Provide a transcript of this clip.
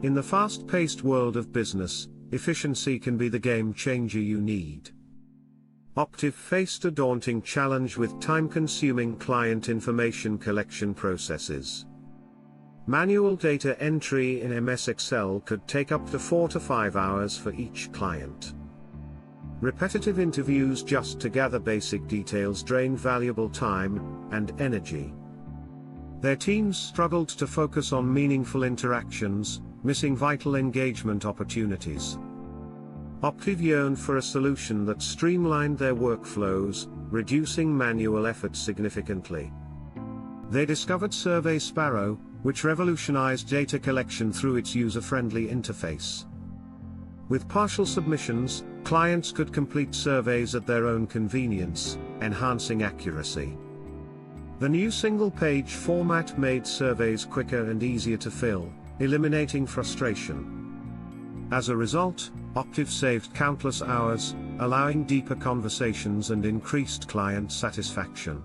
In the fast-paced world of business, efficiency can be the game changer you need. Optiv faced a daunting challenge with time-consuming client information collection processes. Manual data entry in MS Excel could take up to 4 to 5 hours for each client. Repetitive interviews just to gather basic details drained valuable time and energy. Their teams struggled to focus on meaningful interactions, missing vital engagement opportunities. Optiv yearned for a solution that streamlined their workflows, reducing manual effort significantly. They discovered SurveySparrow, which revolutionized data collection through its user-friendly interface. With partial submissions, clients could complete surveys at their own convenience, enhancing accuracy. The new single-page format made surveys quicker and easier to fill, eliminating frustration. As a result, Optiv saved countless hours, allowing deeper conversations and increased client satisfaction.